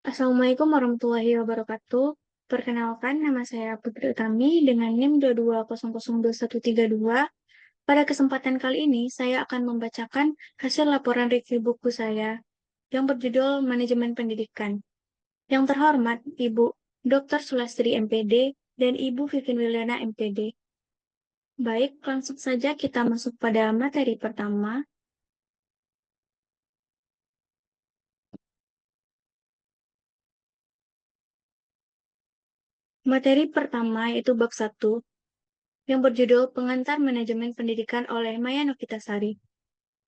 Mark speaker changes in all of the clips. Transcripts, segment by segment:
Speaker 1: Assalamualaikum warahmatullahi wabarakatuh. Perkenalkan, nama saya Putri Utami dengan NIM 220021322. Pada kesempatan kali ini, saya akan membacakan hasil laporan review buku saya yang berjudul Manajemen Pendidikan. Yang terhormat, Ibu Dr. Sulastri MPD dan Ibu Vivin Wiliana MPD. Baik, langsung saja kita masuk pada materi pertama. Materi pertama yaitu bab 1 yang berjudul Pengantar Manajemen Pendidikan oleh Maya Novitasari.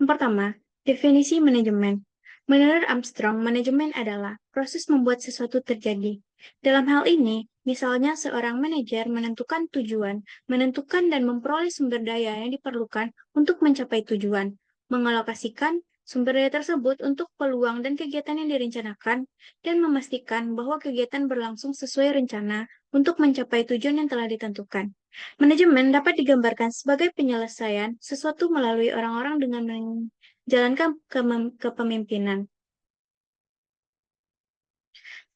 Speaker 1: Yang pertama, definisi manajemen. Menurut Armstrong, manajemen adalah proses membuat sesuatu terjadi. Dalam hal ini, misalnya seorang manajer menentukan tujuan, menentukan dan memperoleh sumber daya yang diperlukan untuk mencapai tujuan, mengalokasikan sumber daya tersebut untuk peluang dan kegiatan yang direncanakan, dan memastikan bahwa kegiatan berlangsung sesuai rencana untuk mencapai tujuan yang telah ditentukan. Manajemen dapat digambarkan sebagai penyelesaian sesuatu melalui orang-orang dengan menjalankan kepemimpinan.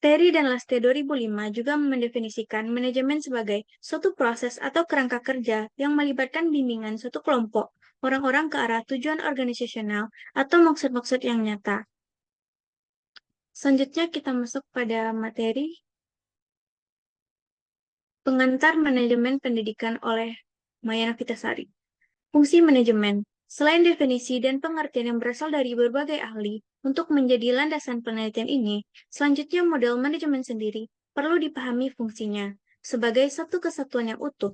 Speaker 1: Terry dan Laste 2005 juga mendefinisikan manajemen sebagai suatu proses atau kerangka kerja yang melibatkan bimbingan suatu kelompok orang-orang ke arah tujuan organisasional atau maksud-maksud yang nyata. Selanjutnya kita masuk pada materi pengantar manajemen pendidikan oleh Maya Novitasari. Fungsi manajemen. Selain definisi dan pengertian yang berasal dari berbagai ahli, untuk menjadi landasan penelitian ini, selanjutnya model manajemen sendiri perlu dipahami fungsinya sebagai satu kesatuan yang utuh.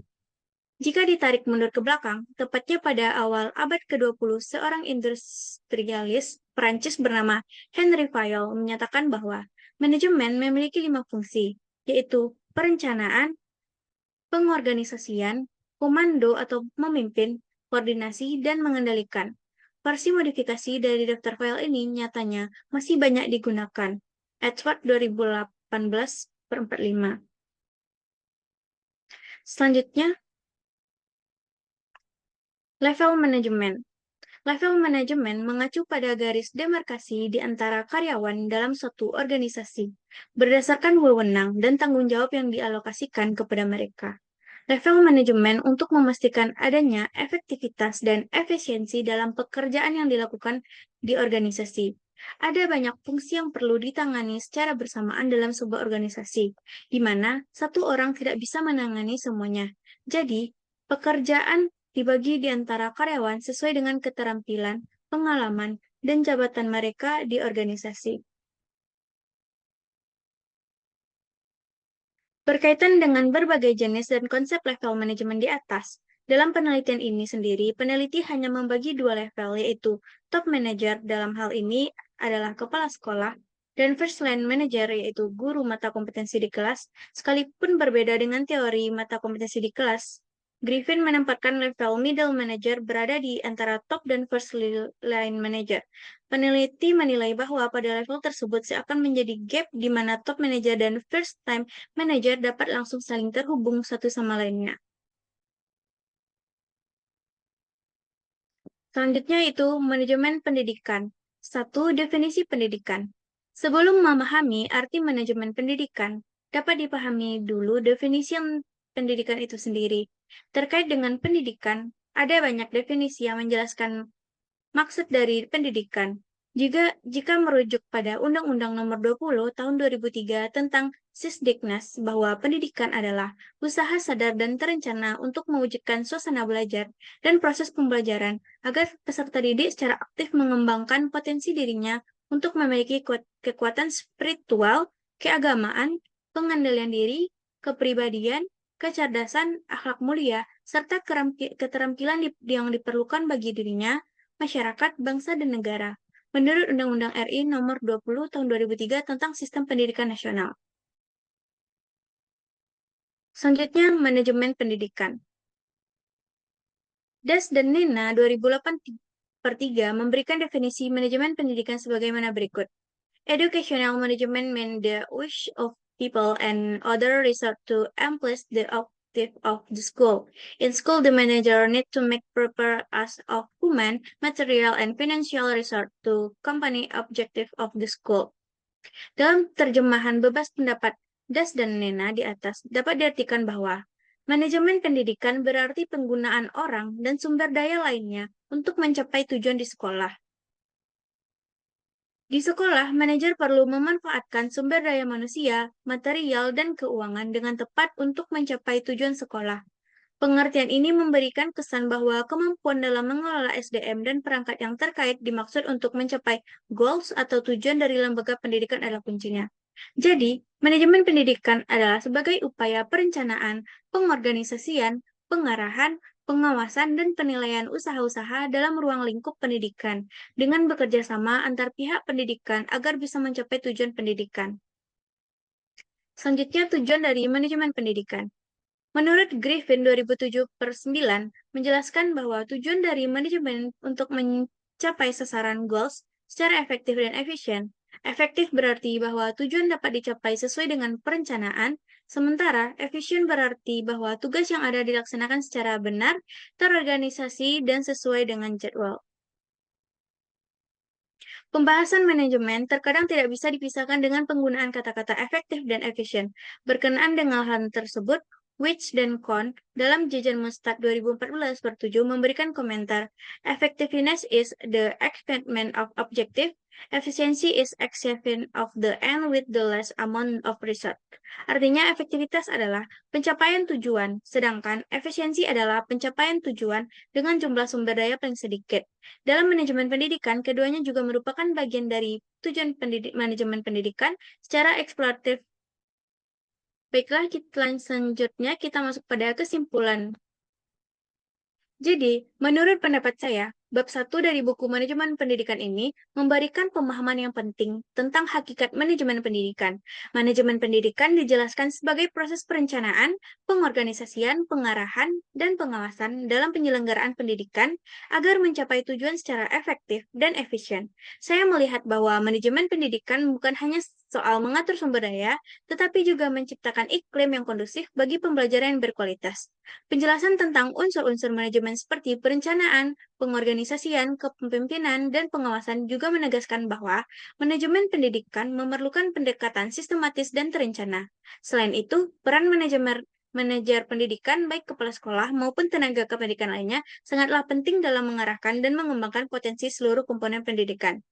Speaker 1: Jika ditarik mundur ke belakang, tepatnya pada awal abad ke-20, seorang industrialis Prancis bernama Henry Fayol menyatakan bahwa manajemen memiliki 5 fungsi, yaitu perencanaan, pengorganisasian, komando atau memimpin, koordinasi, dan mengendalikan. Versi modifikasi dari daftar file ini nyatanya masih banyak digunakan. Edward 2018/45. Selanjutnya, level manajemen. Level manajemen mengacu pada garis demarkasi di antara karyawan dalam suatu organisasi, berdasarkan wewenang dan tanggung jawab yang dialokasikan kepada mereka. Level manajemen untuk memastikan adanya efektivitas dan efisiensi dalam pekerjaan yang dilakukan di organisasi. Ada banyak fungsi yang perlu ditangani secara bersamaan dalam sebuah organisasi, di mana satu orang tidak bisa menangani semuanya. Jadi, pekerjaan dibagi di antara karyawan sesuai dengan keterampilan, pengalaman, dan jabatan mereka di organisasi. Berkaitan dengan berbagai jenis dan konsep level manajemen di atas, dalam penelitian ini sendiri, peneliti hanya membagi 2 level, yaitu top manager dalam hal ini adalah kepala sekolah, dan first line manager yaitu guru mata kompetensi di kelas, sekalipun berbeda dengan teori mata kompetensi di kelas. Griffin menempatkan level middle manager berada di antara top dan first line manager. Peneliti menilai bahwa pada level tersebut seakan menjadi gap di mana top manager dan first time manajer dapat langsung saling terhubung satu sama lainnya. Selanjutnya itu manajemen pendidikan. 1. Definisi pendidikan. Sebelum memahami arti manajemen pendidikan, dapat dipahami dulu definisi pendidikan itu sendiri. Terkait dengan pendidikan, ada banyak definisi yang menjelaskan maksud dari pendidikan. Jika merujuk pada Undang-Undang Nomor 20 Tahun 2003 tentang Sisdiknas bahwa pendidikan adalah usaha sadar dan terencana untuk mewujudkan suasana belajar dan proses pembelajaran agar peserta didik secara aktif mengembangkan potensi dirinya untuk memiliki kekuatan spiritual, keagamaan, pengendalian diri, kepribadian, kecerdasan, akhlak mulia, serta keterampilan yang diperlukan bagi dirinya, masyarakat, bangsa, dan negara, menurut Undang-Undang RI Nomor 20 Tahun 2003 tentang Sistem Pendidikan Nasional. Selanjutnya, manajemen pendidikan. Das dan Nina 2008/3 memberikan definisi manajemen pendidikan sebagaimana berikut. Educational management means the wish of people and other resort to amplish the objective of the school. In school, the manager need to make proper use of human, material, and financial resort to company objective of the school. Dalam terjemahan bebas pendapat Das dan Nena di atas, dapat diartikan bahwa manajemen pendidikan berarti penggunaan orang dan sumber daya lainnya untuk mencapai tujuan di sekolah. Di sekolah, manajer perlu memanfaatkan sumber daya manusia, material, dan keuangan dengan tepat untuk mencapai tujuan sekolah. Pengertian ini memberikan kesan bahwa kemampuan dalam mengelola SDM dan perangkat yang terkait dimaksud untuk mencapai goals atau tujuan dari lembaga pendidikan adalah kuncinya. Jadi, manajemen pendidikan adalah sebagai upaya perencanaan, pengorganisasian, pengarahan, pengawasan, dan penilaian usaha-usaha dalam ruang lingkup pendidikan dengan bekerja sama antar pihak pendidikan agar bisa mencapai tujuan pendidikan. Selanjutnya, tujuan dari manajemen pendidikan. Menurut Griffin 2007/9 menjelaskan bahwa tujuan dari manajemen untuk mencapai sasaran goals secara efektif dan efisien. Efektif berarti bahwa tujuan dapat dicapai sesuai dengan perencanaan, sementara efisien berarti bahwa tugas yang ada dilaksanakan secara benar, terorganisasi, dan sesuai dengan jadwal. Pembahasan manajemen terkadang tidak bisa dipisahkan dengan penggunaan kata-kata efektif dan efisien. Berkenaan dengan hal tersebut, Witch dan Kohn dalam Jajan Mustad 2014/7 memberikan komentar, "Effectiveness is the achievement of objective, efficiency is achievement of the end with the less amount of result." Artinya, efektivitas adalah pencapaian tujuan, sedangkan efisiensi adalah pencapaian tujuan dengan jumlah sumber daya paling sedikit. Dalam manajemen pendidikan, keduanya juga merupakan bagian dari tujuan manajemen pendidikan secara eksploratif. Baiklah, selanjutnya kita masuk pada kesimpulan. Jadi, menurut pendapat saya, bab 1 dari buku manajemen pendidikan ini memberikan pemahaman yang penting tentang hakikat manajemen pendidikan. Manajemen pendidikan dijelaskan sebagai proses perencanaan, pengorganisasian, pengarahan, dan pengawasan dalam penyelenggaraan pendidikan agar mencapai tujuan secara efektif dan efisien. Saya melihat bahwa manajemen pendidikan bukan hanya soal mengatur sumber daya, tetapi juga menciptakan iklim yang kondusif bagi pembelajaran yang berkualitas. Penjelasan tentang unsur-unsur manajemen seperti perencanaan, pengorganisasian, kepemimpinan, dan pengawasan juga menegaskan bahwa manajemen pendidikan memerlukan pendekatan sistematis dan terencana. Selain itu, peran manajer pendidikan, baik kepala sekolah maupun tenaga kependidikan lainnya, sangatlah penting dalam mengarahkan dan mengembangkan potensi seluruh komponen pendidikan.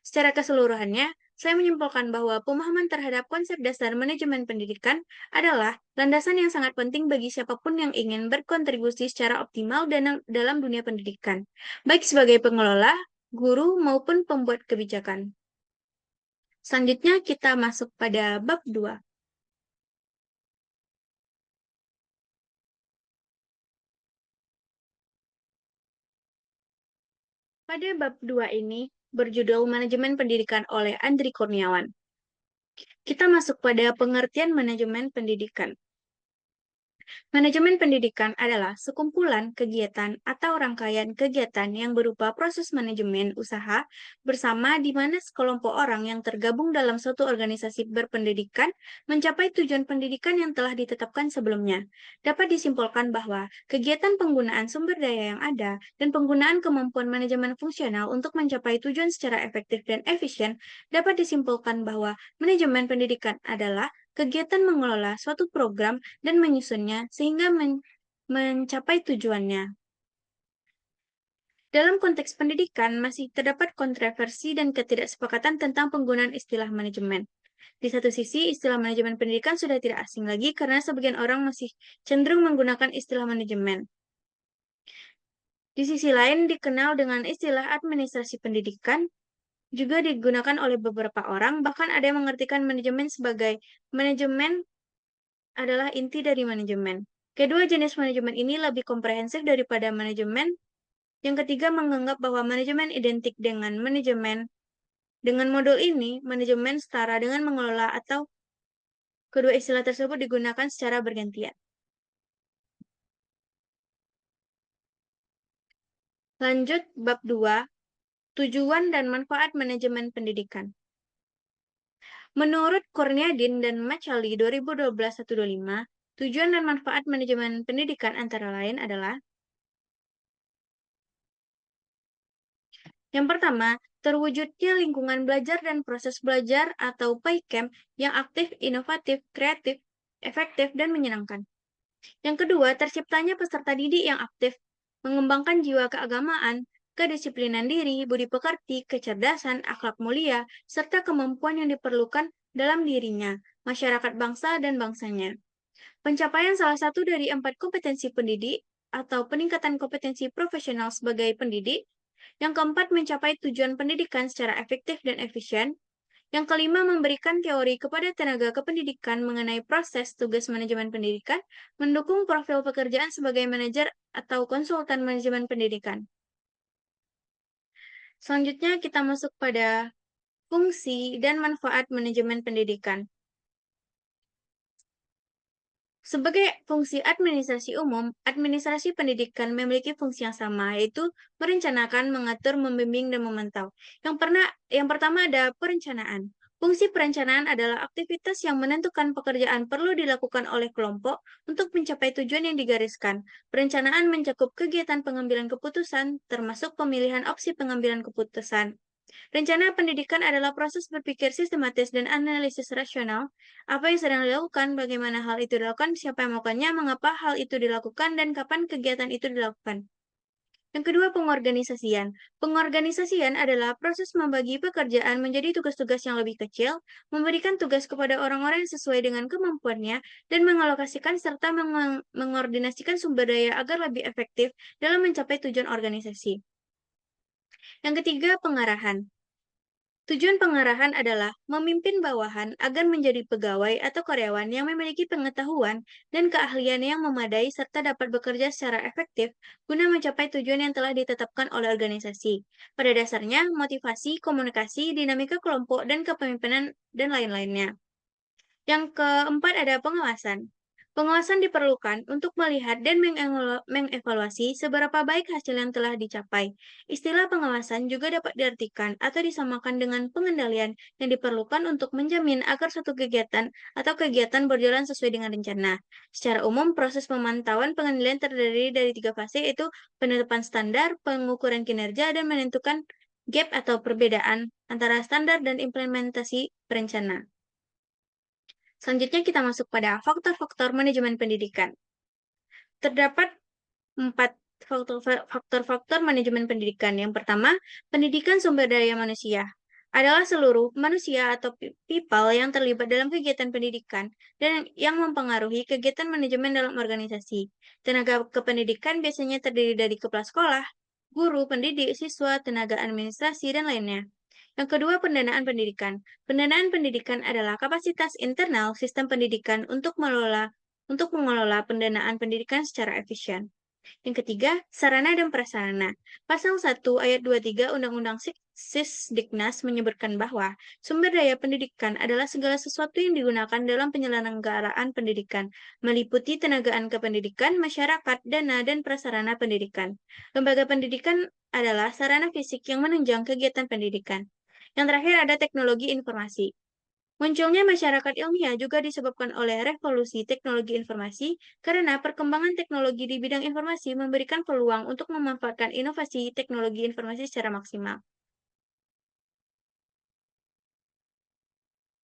Speaker 1: Secara keseluruhannya, saya menyimpulkan bahwa pemahaman terhadap konsep dasar manajemen pendidikan adalah landasan yang sangat penting bagi siapapun yang ingin berkontribusi secara optimal dalam dunia pendidikan, baik sebagai pengelola, guru, maupun pembuat kebijakan. Selanjutnya kita masuk pada bab 2. Pada bab 2 ini berjudul Manajemen Pendidikan oleh Andri Kurniawan. Kita masuk pada pengertian manajemen pendidikan. Manajemen pendidikan adalah sekumpulan kegiatan atau rangkaian kegiatan yang berupa proses manajemen usaha bersama di mana sekelompok orang yang tergabung dalam suatu organisasi berpendidikan mencapai tujuan pendidikan yang telah ditetapkan sebelumnya. Dapat disimpulkan bahwa kegiatan penggunaan sumber daya yang ada dan penggunaan kemampuan manajemen fungsional untuk mencapai tujuan secara efektif dan efisien dapat disimpulkan bahwa manajemen pendidikan adalah kegiatan mengelola suatu program dan menyusunnya sehingga mencapai tujuannya. Dalam konteks pendidikan, masih terdapat kontroversi dan ketidaksepakatan tentang penggunaan istilah manajemen. Di satu sisi, istilah manajemen pendidikan sudah tidak asing lagi karena sebagian orang masih cenderung menggunakan istilah manajemen. Di sisi lain, dikenal dengan istilah administrasi pendidikan, juga digunakan oleh beberapa orang, bahkan ada yang mengartikan manajemen sebagai manajemen adalah inti dari manajemen. Kedua jenis manajemen ini lebih komprehensif daripada manajemen. Yang ketiga menganggap bahwa manajemen identik dengan manajemen. Dengan modul ini, manajemen setara dengan mengelola atau kedua istilah tersebut digunakan secara bergantian. Lanjut bab 2, tujuan dan manfaat manajemen pendidikan. Menurut Kurniadin dan Machali 2012-125, tujuan dan manfaat manajemen pendidikan antara lain adalah Yang pertama, terwujudnya lingkungan belajar dan proses belajar atau PAICAM yang aktif, inovatif, kreatif, efektif, dan menyenangkan. Yang kedua, terciptanya peserta didik yang aktif, mengembangkan jiwa keagamaan, kedisiplinan diri, budi pekerti, kecerdasan, akhlak mulia, serta kemampuan yang diperlukan dalam dirinya, masyarakat bangsa dan bangsanya. Pencapaian salah satu dari 4 kompetensi pendidik atau peningkatan kompetensi profesional sebagai pendidik. Yang keempat, mencapai tujuan pendidikan secara efektif dan efisien. Yang kelima, memberikan teori kepada tenaga kependidikan mengenai proses tugas manajemen pendidikan, mendukung profil pekerjaan sebagai manajer atau konsultan manajemen pendidikan. Selanjutnya kita masuk pada fungsi dan manfaat manajemen pendidikan. Sebagai fungsi administrasi umum, administrasi pendidikan memiliki fungsi yang sama, yaitu merencanakan, mengatur, membimbing, dan memantau. Yang pertama ada perencanaan. Fungsi perencanaan adalah aktivitas yang menentukan pekerjaan perlu dilakukan oleh kelompok untuk mencapai tujuan yang digariskan. Perencanaan mencakup kegiatan pengambilan keputusan, termasuk pemilihan opsi pengambilan keputusan. Rencana pendidikan adalah proses berpikir sistematis dan analisis rasional. Apa yang sedang dilakukan, bagaimana hal itu dilakukan, siapa yang melakukannya, mengapa hal itu dilakukan, dan kapan kegiatan itu dilakukan. Yang kedua, pengorganisasian. Pengorganisasian adalah proses membagi pekerjaan menjadi tugas-tugas yang lebih kecil, memberikan tugas kepada orang-orang yang sesuai dengan kemampuannya, dan mengalokasikan serta mengordinasikan sumber daya agar lebih efektif dalam mencapai tujuan organisasi. Yang ketiga, pengarahan. Tujuan pengarahan adalah memimpin bawahan agar menjadi pegawai atau karyawan yang memiliki pengetahuan dan keahlian yang memadai serta dapat bekerja secara efektif guna mencapai tujuan yang telah ditetapkan oleh organisasi. Pada dasarnya, motivasi, komunikasi, dinamika kelompok, dan kepemimpinan, dan lain-lainnya. Yang keempat ada pengawasan. Pengawasan diperlukan untuk melihat dan mengevaluasi seberapa baik hasil yang telah dicapai. Istilah pengawasan juga dapat diartikan atau disamakan dengan pengendalian yang diperlukan untuk menjamin agar suatu kegiatan atau kegiatan berjalan sesuai dengan rencana. Secara umum, proses pemantauan pengendalian terdiri dari 3 fase, yaitu penetapan standar, pengukuran kinerja, dan menentukan gap atau perbedaan antara standar dan implementasi perencana. Selanjutnya kita masuk pada faktor-faktor manajemen pendidikan. Terdapat 4 faktor-faktor manajemen pendidikan. Yang pertama, pendidikan sumber daya manusia adalah seluruh manusia atau people yang terlibat dalam kegiatan pendidikan dan yang mempengaruhi kegiatan manajemen dalam organisasi. Tenaga kependidikan biasanya terdiri dari kepala sekolah, guru, pendidik, siswa, tenaga administrasi, dan lainnya. Yang kedua, pendanaan pendidikan. Pendanaan pendidikan adalah kapasitas internal sistem pendidikan untuk mengelola pendanaan pendidikan secara efisien. Yang ketiga, sarana dan prasarana. Pasal 1 ayat 23 Undang-Undang Sisdiknas menyebutkan bahwa sumber daya pendidikan adalah segala sesuatu yang digunakan dalam penyelenggaraan pendidikan, meliputi tenagaan kependidikan, masyarakat, dana, dan prasarana pendidikan. Lembaga pendidikan adalah sarana fisik yang menunjang kegiatan pendidikan. Yang terakhir ada teknologi informasi. Munculnya masyarakat ilmiah juga disebabkan oleh revolusi teknologi informasi, karena perkembangan teknologi di bidang informasi memberikan peluang untuk memanfaatkan inovasi teknologi informasi secara maksimal.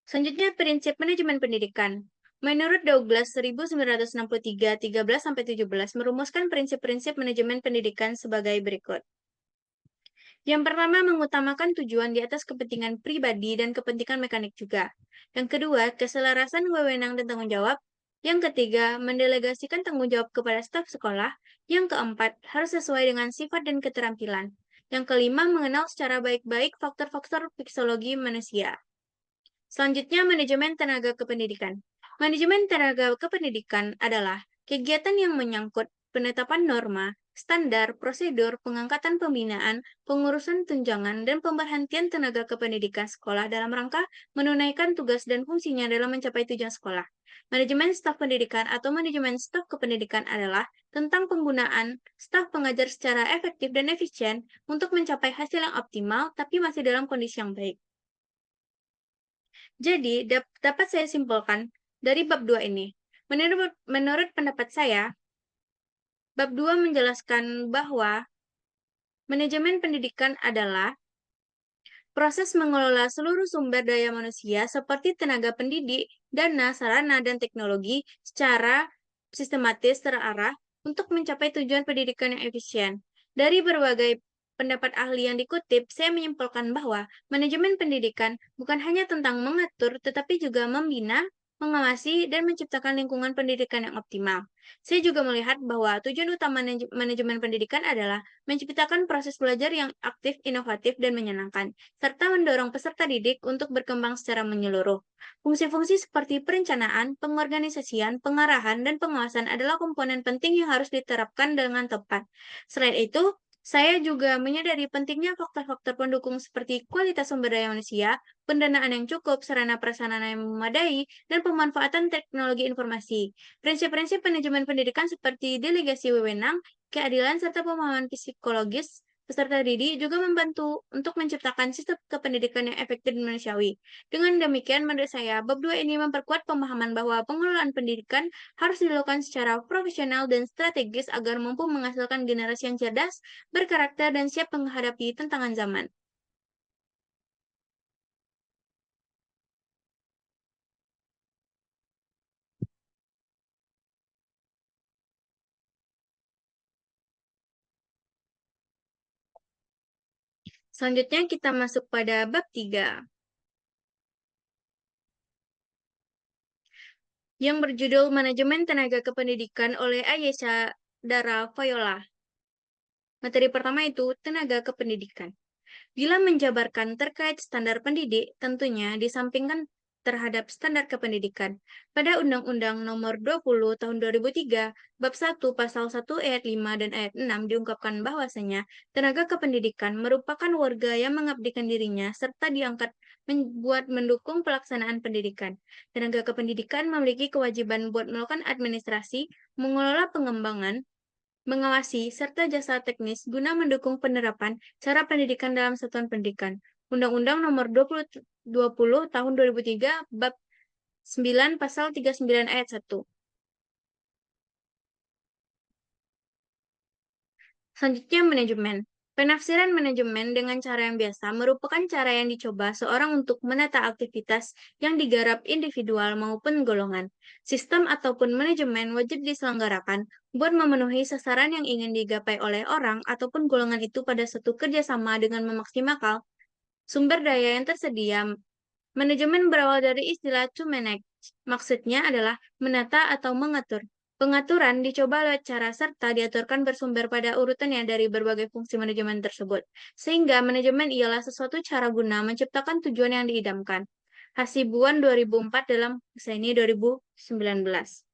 Speaker 1: Selanjutnya, prinsip manajemen pendidikan. Menurut Douglas 1963, 13-17 merumuskan prinsip-prinsip manajemen pendidikan sebagai berikut. Yang pertama, mengutamakan tujuan di atas kepentingan pribadi dan kepentingan mekanik juga. Yang kedua, keselarasan wewenang dan tanggung jawab. Yang ketiga, mendelegasikan tanggung jawab kepada staf sekolah. Yang keempat, harus sesuai dengan sifat dan keterampilan. Yang kelima, mengenal secara baik-baik faktor-faktor psikologi manusia. Selanjutnya, manajemen tenaga kependidikan. Manajemen tenaga kependidikan adalah kegiatan yang menyangkut penetapan norma, standar, prosedur, pengangkatan pembinaan, pengurusan tunjangan, dan pemberhentian tenaga kependidikan sekolah dalam rangka menunaikan tugas dan fungsinya dalam mencapai tujuan sekolah. Manajemen staf pendidikan atau manajemen staf kependidikan adalah tentang penggunaan staf pengajar secara efektif dan efisien untuk mencapai hasil yang optimal, tapi masih dalam kondisi yang baik. Jadi, dapat saya simpulkan dari bab 2 ini. Menurut pendapat saya, bab 2 menjelaskan bahwa Manajemen pendidikan adalah proses mengelola seluruh sumber daya manusia seperti tenaga pendidik, dana, sarana, dan teknologi secara sistematis terarah untuk mencapai tujuan pendidikan yang efisien. Dari berbagai pendapat ahli yang dikutip, saya menyimpulkan bahwa manajemen pendidikan bukan hanya tentang mengatur, tetapi juga membina, mengawasi, dan menciptakan lingkungan pendidikan yang optimal. Saya juga melihat bahwa tujuan utama manajemen pendidikan adalah menciptakan proses belajar yang aktif, inovatif, dan menyenangkan serta mendorong peserta didik untuk berkembang secara menyeluruh. Fungsi-fungsi seperti perencanaan, pengorganisasian, pengarahan, dan pengawasan adalah komponen penting yang harus diterapkan dengan tepat. Selain itu, saya juga menyadari pentingnya faktor-faktor pendukung seperti kualitas sumber daya manusia, pendanaan yang cukup, sarana prasarana yang memadai, dan pemanfaatan teknologi informasi. Prinsip-prinsip manajemen pendidikan seperti delegasi wewenang, keadilan, serta pemahaman psikologis peserta didik juga membantu untuk menciptakan sistem kependidikan yang efektif dan manusiawi. Dengan demikian, menurut saya, bab 2 ini memperkuat pemahaman bahwa pengelolaan pendidikan harus dilakukan secara profesional dan strategis agar mampu menghasilkan generasi yang cerdas, berkarakter, dan siap menghadapi tantangan zaman. Selanjutnya kita masuk pada bab 3, yang berjudul Manajemen Tenaga Kependidikan oleh Ayesha Dara Fayola. Materi pertama itu tenaga kependidikan. Bila menjabarkan terkait standar pendidik, tentunya disampingkan terhadap standar kependidikan. Pada Undang-Undang Nomor 20 Tahun 2003, Bab 1 Pasal 1 Ayat 5 dan Ayat 6 diungkapkan bahwasanya tenaga kependidikan merupakan warga yang mengabdikan dirinya serta diangkat membuat mendukung pelaksanaan pendidikan. Tenaga kependidikan memiliki kewajiban buat melakukan administrasi, mengelola pengembangan, mengawasi, serta jasa teknis guna mendukung penerapan cara pendidikan dalam satuan pendidikan. Undang-Undang Nomor 20 Tahun 2003 Bab 9 Pasal 39 Ayat 1. Selanjutnya manajemen. Penafsiran manajemen dengan cara yang biasa merupakan cara yang dicoba seorang untuk menata aktivitas yang digarap individual maupun golongan. Sistem ataupun manajemen wajib diselenggarakan buat memenuhi sasaran yang ingin digapai oleh orang ataupun golongan itu pada suatu kerjasama dengan memaksimalkan sumber daya yang tersedia. Manajemen berawal dari istilah to manage. Maksudnya adalah menata atau mengatur. Pengaturan dicoba lewat cara serta diaturkan bersumber pada urutannya dari berbagai fungsi manajemen tersebut. Sehingga manajemen ialah sesuatu cara guna menciptakan tujuan yang diidamkan. Hasibuan 2004 dalam Husseini 2019.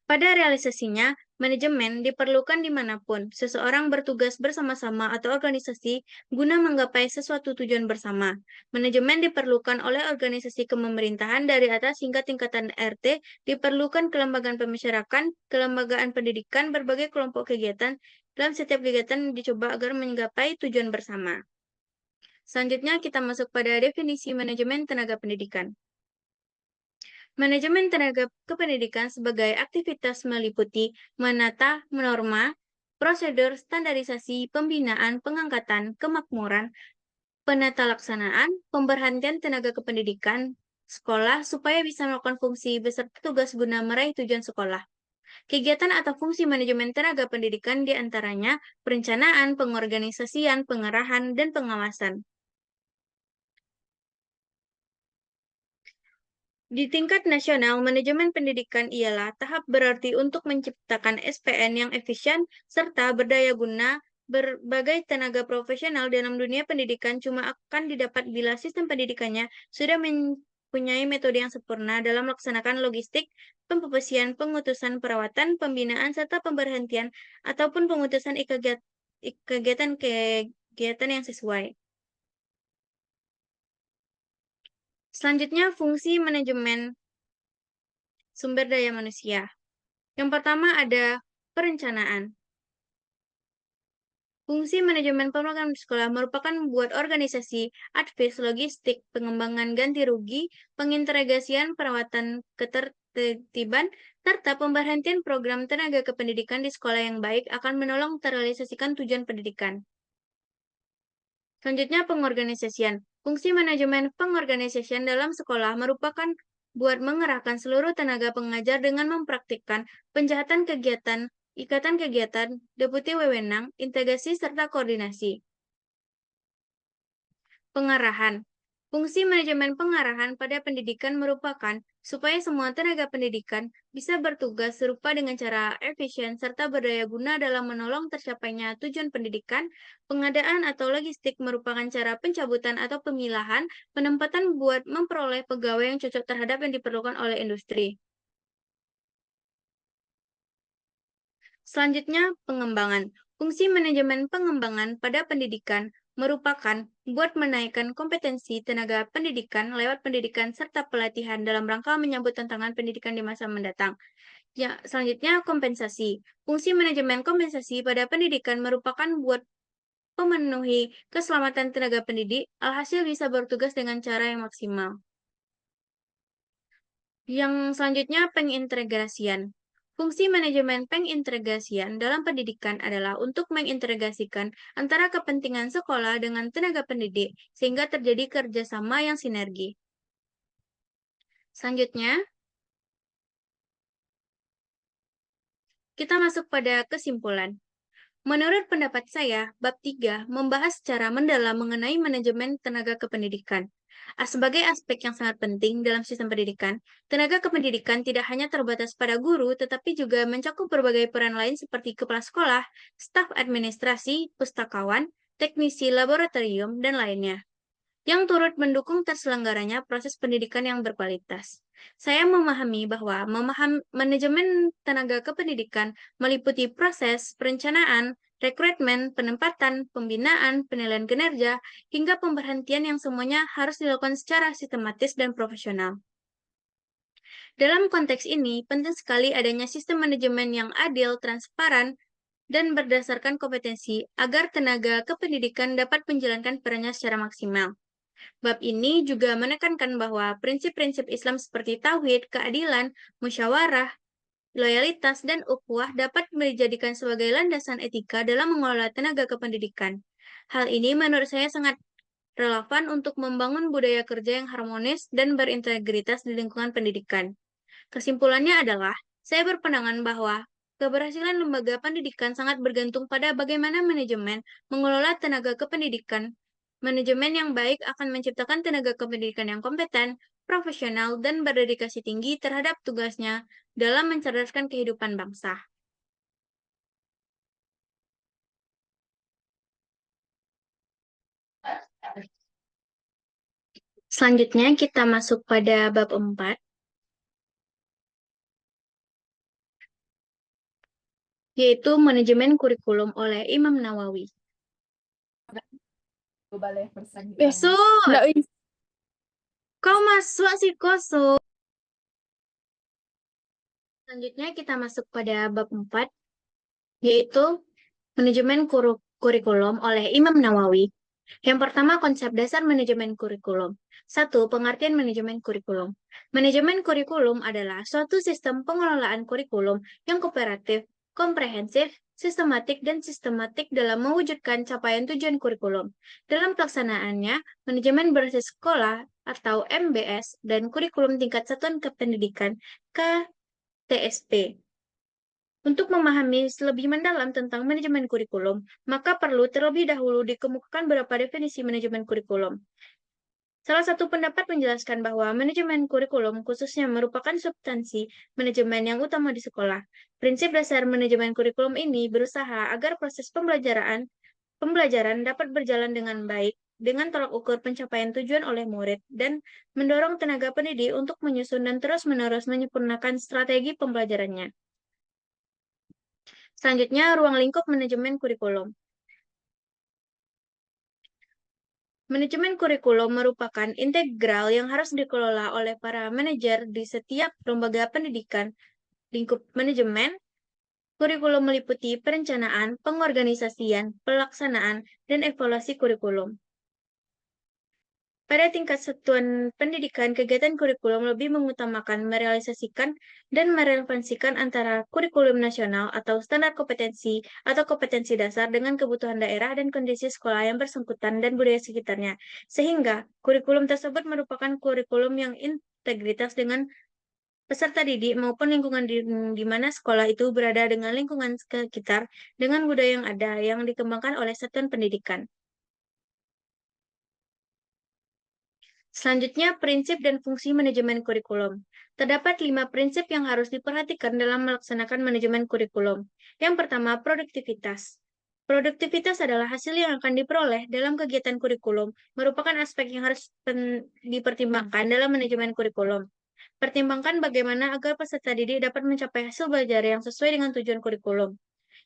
Speaker 1: Pada realisasinya, manajemen diperlukan dimanapun seseorang bertugas bersama-sama atau organisasi guna menggapai sesuatu tujuan bersama. Manajemen diperlukan oleh organisasi kepemerintahan dari atas hingga tingkatan RT, diperlukan kelembagaan pemasyarakatan, kelembagaan pendidikan, berbagai kelompok kegiatan. Dalam setiap kegiatan dicoba agar menggapai tujuan bersama. Selanjutnya kita masuk pada definisi manajemen tenaga pendidikan. Manajemen tenaga kependidikan sebagai aktivitas meliputi menata norma, prosedur, standarisasi, pembinaan, pengangkatan, kemakmuran, penata laksanaan, pemberhentian tenaga kependidikan sekolah supaya bisa melakukan fungsi beserta tugas guna meraih tujuan sekolah. Kegiatan atau fungsi manajemen tenaga pendidikan diantaranya perencanaan, pengorganisasian, pengarahan, dan pengawasan. Di tingkat nasional, manajemen pendidikan ialah tahap berarti untuk menciptakan SPN yang efisien serta berdaya guna. Berbagai tenaga profesional dalam dunia pendidikan cuma akan didapat bila sistem pendidikannya sudah mempunyai metode yang sempurna dalam melaksanakan logistik, pemprofesian, pengutusan perawatan, pembinaan, serta pemberhentian ataupun pengutusan kegiatan yang sesuai. Selanjutnya, fungsi manajemen sumber daya manusia. Yang pertama ada perencanaan. Fungsi manajemen pemrograman di sekolah merupakan membuat organisasi, advis, logistik, pengembangan ganti rugi, pengintegrasian, perawatan, ketertiban, serta pemberhentian program tenaga kependidikan di sekolah yang baik akan menolong terrealisasikan tujuan pendidikan. Selanjutnya, pengorganisasian. Fungsi manajemen pengorganisasian dalam sekolah merupakan buat mengerahkan seluruh tenaga pengajar dengan mempraktikkan penjahatan kegiatan, ikatan kegiatan, deputi wewenang, integrasi, serta koordinasi. Pengarahan. Fungsi manajemen pengarahan pada pendidikan merupakan supaya semua tenaga pendidikan bisa bertugas serupa dengan cara efisien serta berdaya guna dalam menolong tercapainya tujuan pendidikan. Pengadaan atau logistik merupakan cara pencabutan atau pemilahan penempatan buat memperoleh pegawai yang cocok terhadap yang diperlukan oleh industri. Selanjutnya, pengembangan. Fungsi manajemen pengembangan pada pendidikan merupakan buat menaikkan kompetensi tenaga pendidikan lewat pendidikan serta pelatihan dalam rangka menyambut tantangan pendidikan di masa mendatang. Ya, selanjutnya, kompensasi. Fungsi manajemen kompensasi pada pendidikan merupakan buat memenuhi keselamatan tenaga pendidik, alhasil bisa bertugas dengan cara yang maksimal. Yang selanjutnya, pengintegrasian. Fungsi manajemen pengintegrasian dalam pendidikan adalah untuk mengintegrasikan antara kepentingan sekolah dengan tenaga pendidik, sehingga terjadi kerjasama yang sinergi. Selanjutnya, kita masuk pada kesimpulan. Menurut pendapat saya, bab 3 membahas secara mendalam mengenai manajemen tenaga kependidikan. Sebagai aspek yang sangat penting dalam sistem pendidikan, tenaga kependidikan tidak hanya terbatas pada guru, tetapi juga mencakup berbagai peran lain seperti kepala sekolah, staf administrasi, pustakawan, teknisi laboratorium, dan lainnya, yang turut mendukung terselenggaranya proses pendidikan yang berkualitas. Saya memahami bahwa manajemen tenaga kependidikan meliputi proses perencanaan, rekrutmen, penempatan, pembinaan, penilaian kinerja, hingga pemberhentian yang semuanya harus dilakukan secara sistematis dan profesional. Dalam konteks ini, penting sekali adanya sistem manajemen yang adil, transparan, dan berdasarkan kompetensi agar tenaga kependidikan dapat menjalankan perannya secara maksimal. Bab ini juga menekankan bahwa prinsip-prinsip Islam seperti tauhid, keadilan, musyawarah, loyalitas, dan ukhuwah dapat dijadikan sebagai landasan etika dalam mengelola tenaga kependidikan. Hal ini menurut saya sangat relevan untuk membangun budaya kerja yang harmonis dan berintegritas di lingkungan pendidikan. Kesimpulannya adalah, saya berpandangan bahwa keberhasilan lembaga pendidikan sangat bergantung pada bagaimana manajemen mengelola tenaga kependidikan. Manajemen yang baik akan menciptakan tenaga kependidikan yang kompeten, profesional, dan berdedikasi tinggi terhadap tugasnya dalam mencerdaskan kehidupan bangsa. Selanjutnya kita masuk pada bab 4, yaitu manajemen kurikulum oleh Imam Nawawi. Besok,
Speaker 2: Nggak bisa.
Speaker 1: kau masuk sih kosong. Selanjutnya kita masuk pada bab 4, yaitu manajemen kurikulum oleh Imam Nawawi. Yang pertama, konsep dasar manajemen kurikulum. 1. Pengertian manajemen kurikulum. Manajemen kurikulum adalah suatu sistem pengelolaan kurikulum yang kooperatif, komprehensif, sistematik dalam mewujudkan capaian tujuan kurikulum. Dalam pelaksanaannya, manajemen berbasis sekolah atau MBS dan kurikulum tingkat satuan kependidikan KTSP. Untuk memahami lebih mendalam tentang manajemen kurikulum, maka perlu terlebih dahulu dikemukakan beberapa definisi manajemen kurikulum. Salah satu pendapat menjelaskan bahwa manajemen kurikulum khususnya merupakan substansi manajemen yang utama di sekolah. Prinsip dasar manajemen kurikulum ini berusaha agar proses pembelajaran dapat berjalan dengan baik dengan tolak ukur pencapaian tujuan oleh murid dan mendorong tenaga pendidik untuk menyusun dan terus-menerus menyempurnakan strategi pembelajarannya. Selanjutnya, ruang lingkup manajemen kurikulum. Manajemen kurikulum merupakan integral yang harus dikelola oleh para manajer di setiap lembaga pendidikan. Lingkup manajemen kurikulum meliputi perencanaan, pengorganisasian, pelaksanaan, dan evaluasi kurikulum. Pada tingkat satuan pendidikan, kegiatan kurikulum lebih mengutamakan merealisasikan dan merelevansikan antara kurikulum nasional atau standar kompetensi atau kompetensi dasar dengan kebutuhan daerah dan kondisi sekolah yang bersangkutan dan budaya sekitarnya. Sehingga kurikulum tersebut merupakan kurikulum yang integritas dengan peserta didik maupun lingkungan di mana sekolah itu berada dengan lingkungan sekitar dengan budaya yang ada yang dikembangkan oleh satuan pendidikan. Selanjutnya, prinsip dan fungsi manajemen kurikulum. Terdapat 5 prinsip yang harus diperhatikan dalam melaksanakan manajemen kurikulum. Yang pertama, produktivitas. Produktivitas adalah hasil yang akan diperoleh dalam kegiatan kurikulum, merupakan aspek yang harus dipertimbangkan dalam manajemen kurikulum. Pertimbangkan bagaimana agar peserta didik dapat mencapai hasil belajar yang sesuai dengan tujuan kurikulum.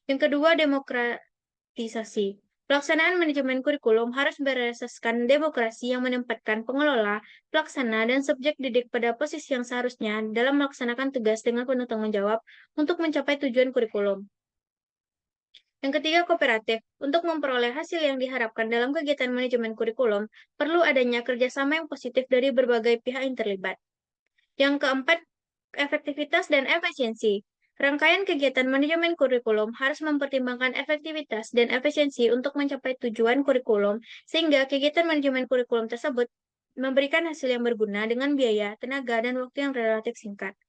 Speaker 1: Yang kedua, demokratisasi. Pelaksanaan manajemen kurikulum harus berasaskan demokrasi yang menempatkan pengelola, pelaksana, dan subjek didik pada posisi yang seharusnya dalam melaksanakan tugas dengan penuh tanggung jawab untuk mencapai tujuan kurikulum. Yang ketiga, kooperatif. Untuk memperoleh hasil yang diharapkan dalam kegiatan manajemen kurikulum, perlu adanya kerjasama yang positif dari berbagai pihak yang terlibat. Yang keempat, efektivitas dan efisiensi. Rangkaian kegiatan manajemen kurikulum harus mempertimbangkan efektivitas dan efisiensi untuk mencapai tujuan kurikulum, sehingga kegiatan manajemen kurikulum tersebut memberikan hasil yang berguna dengan biaya, tenaga, dan waktu yang relatif singkat.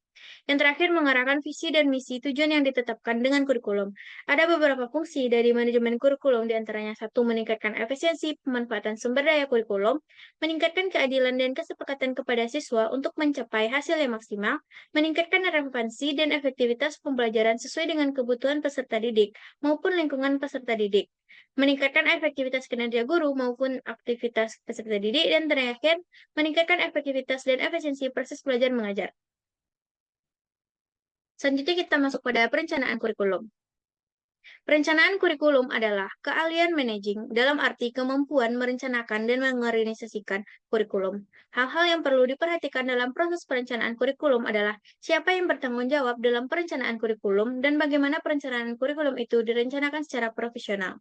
Speaker 1: Yang terakhir, mengarahkan visi dan misi tujuan yang ditetapkan dengan kurikulum. Ada beberapa fungsi dari manajemen kurikulum, diantaranya satu, meningkatkan efisiensi pemanfaatan sumber daya kurikulum, meningkatkan keadilan dan kesepakatan kepada siswa untuk mencapai hasil yang maksimal, meningkatkan relevansi dan efektivitas pembelajaran sesuai dengan kebutuhan peserta didik maupun lingkungan peserta didik, meningkatkan efektivitas kinerja guru maupun aktivitas peserta didik, dan terakhir, meningkatkan efektivitas dan efisiensi proses belajar mengajar. Selanjutnya kita masuk pada perencanaan kurikulum. Perencanaan kurikulum adalah keahlian managing dalam arti kemampuan merencanakan dan mengorganisasikan kurikulum. Hal-hal yang perlu diperhatikan dalam proses perencanaan kurikulum adalah siapa yang bertanggung jawab dalam perencanaan kurikulum dan bagaimana perencanaan kurikulum itu direncanakan secara profesional.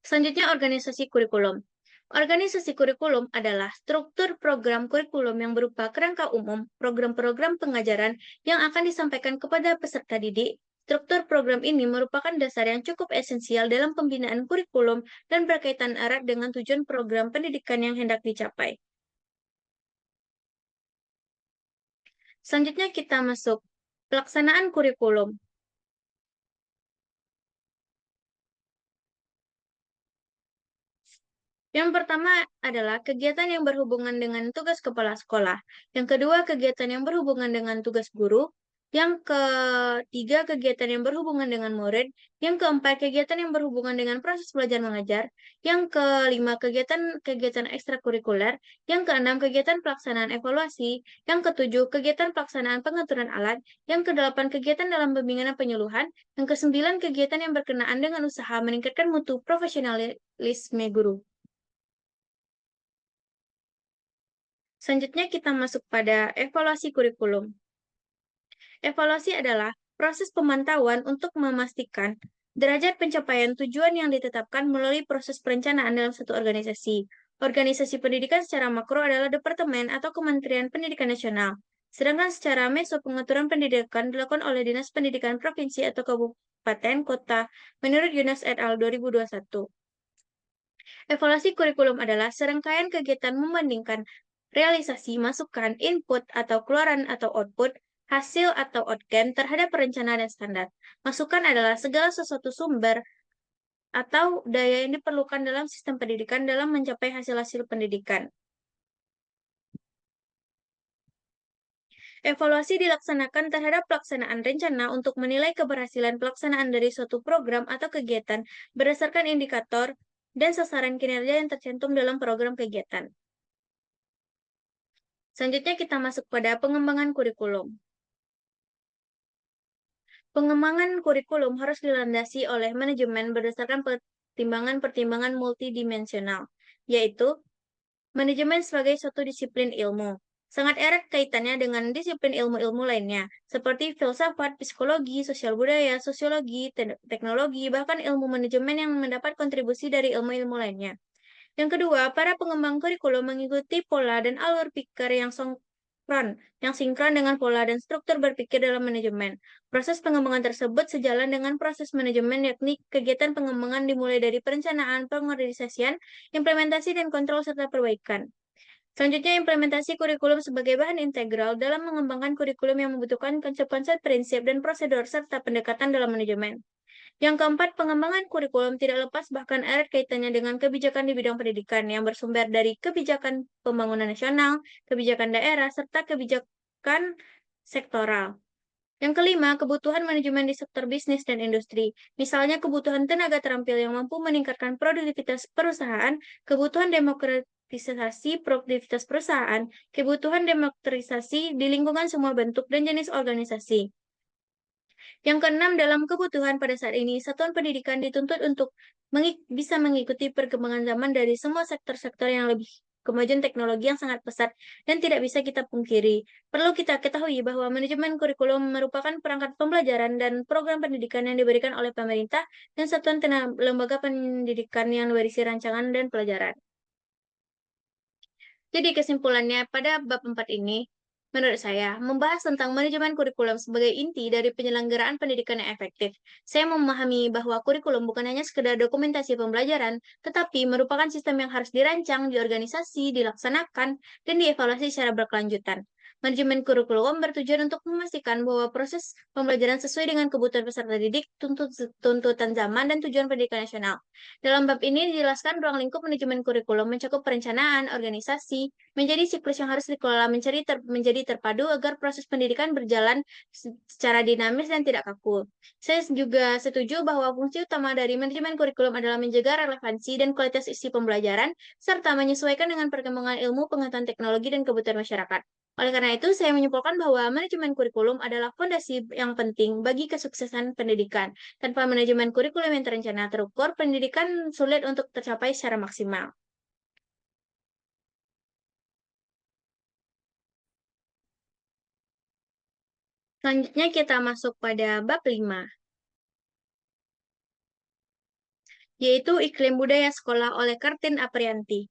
Speaker 1: Selanjutnya, organisasi kurikulum. Organisasi kurikulum adalah struktur program kurikulum yang berupa kerangka umum, program-program pengajaran yang akan disampaikan kepada peserta didik. Struktur program ini merupakan dasar yang cukup esensial dalam pembinaan kurikulum dan berkaitan erat dengan tujuan program pendidikan yang hendak dicapai. Selanjutnya kita masuk pelaksanaan kurikulum. Yang pertama adalah kegiatan yang berhubungan dengan tugas kepala sekolah. Yang kedua, kegiatan yang berhubungan dengan tugas guru. Yang ketiga, kegiatan yang berhubungan dengan murid. Yang keempat, kegiatan yang berhubungan dengan proses belajar mengajar. Yang kelima, kegiatan ekstrakurikuler. Yang keenam, kegiatan pelaksanaan evaluasi. Yang ketujuh, kegiatan pelaksanaan pengaturan alat. Yang kedelapan, kegiatan dalam pembimbingan dan penyuluhan. Yang kesembilan, kegiatan yang berkenaan dengan usaha meningkatkan mutu profesionalisme guru. Selanjutnya kita masuk pada evaluasi kurikulum. Evaluasi adalah proses pemantauan untuk memastikan derajat pencapaian tujuan yang ditetapkan melalui proses perencanaan dalam satu organisasi. Organisasi pendidikan secara makro adalah departemen atau Kementerian Pendidikan Nasional. Sedangkan secara meso pengaturan pendidikan dilakukan oleh Dinas Pendidikan Provinsi atau Kabupaten Kota menurut Yunus et al. 2021. Evaluasi kurikulum adalah serangkaian kegiatan membandingkan realisasi, masukan, input, atau keluaran atau output, hasil atau outcome terhadap perencanaan dan standar. Masukan adalah segala sesuatu sumber atau daya yang diperlukan dalam sistem pendidikan dalam mencapai hasil-hasil pendidikan. Evaluasi dilaksanakan terhadap pelaksanaan rencana untuk menilai keberhasilan pelaksanaan dari suatu program atau kegiatan berdasarkan indikator dan sasaran kinerja yang tercantum dalam program kegiatan. Selanjutnya kita masuk pada pengembangan kurikulum. Pengembangan kurikulum harus dilandasi oleh manajemen berdasarkan pertimbangan-pertimbangan multidimensional, yaitu manajemen sebagai suatu disiplin ilmu. Sangat erat kaitannya dengan disiplin ilmu-ilmu lainnya, seperti filsafat, psikologi, sosial budaya, sosiologi, teknologi, bahkan ilmu manajemen yang mendapat kontribusi dari ilmu-ilmu lainnya. Yang kedua, para pengembang kurikulum mengikuti pola dan alur pikir yang sinkron dengan pola dan struktur berpikir dalam manajemen. Proses pengembangan tersebut sejalan dengan proses manajemen, yakni kegiatan pengembangan dimulai dari perencanaan, pengorganisasian, implementasi, dan kontrol serta perbaikan. Selanjutnya, implementasi kurikulum sebagai bahan integral dalam mengembangkan kurikulum yang membutuhkan konsep-konsep, prinsip, dan prosedur serta pendekatan dalam manajemen. Yang keempat, pengembangan kurikulum tidak lepas bahkan erat kaitannya dengan kebijakan di bidang pendidikan yang bersumber dari kebijakan pembangunan nasional, kebijakan daerah, serta kebijakan sektoral. Yang kelima, kebutuhan manajemen di sektor bisnis dan industri. Misalnya kebutuhan tenaga terampil yang mampu meningkatkan produktivitas perusahaan, kebutuhan demokratisasi produktivitas perusahaan, kebutuhan demokratisasi di lingkungan semua bentuk dan jenis organisasi. Yang keenam, dalam kebutuhan pada saat ini, satuan pendidikan dituntut untuk bisa mengikuti perkembangan zaman dari semua sektor-sektor yang lebih kemajuan teknologi yang sangat pesat dan tidak bisa kita pungkiri. Perlu kita ketahui bahwa manajemen kurikulum merupakan perangkat pembelajaran dan program pendidikan yang diberikan oleh pemerintah dan satuan lembaga pendidikan yang berisi rancangan dan pelajaran. Jadi kesimpulannya pada bab 4 ini, menurut saya, membahas tentang manajemen kurikulum sebagai inti dari penyelenggaraan pendidikan yang efektif. Saya memahami bahwa kurikulum bukan hanya sekedar dokumentasi pembelajaran, tetapi merupakan sistem yang harus dirancang, diorganisasi, dilaksanakan, dan dievaluasi secara berkelanjutan. Manajemen kurikulum bertujuan untuk memastikan bahwa proses pembelajaran sesuai dengan kebutuhan peserta didik, tuntutan zaman, dan tujuan pendidikan nasional. Dalam bab ini dijelaskan ruang lingkup manajemen kurikulum mencakup perencanaan, organisasi, menjadi siklus yang harus dikelola menjadi terpadu agar proses pendidikan berjalan secara dinamis dan tidak kaku. Saya juga setuju bahwa fungsi utama dari manajemen kurikulum adalah menjaga relevansi dan kualitas isi pembelajaran, serta menyesuaikan dengan perkembangan ilmu, pengetahuan teknologi, dan kebutuhan masyarakat. Oleh karena itu, saya menyimpulkan bahwa manajemen kurikulum adalah fondasi yang penting bagi kesuksesan pendidikan. Tanpa manajemen kurikulum yang terencana terukur, pendidikan sulit untuk tercapai secara maksimal. Selanjutnya kita masuk pada bab 5, yaitu iklim budaya sekolah oleh Kartin Aprianti.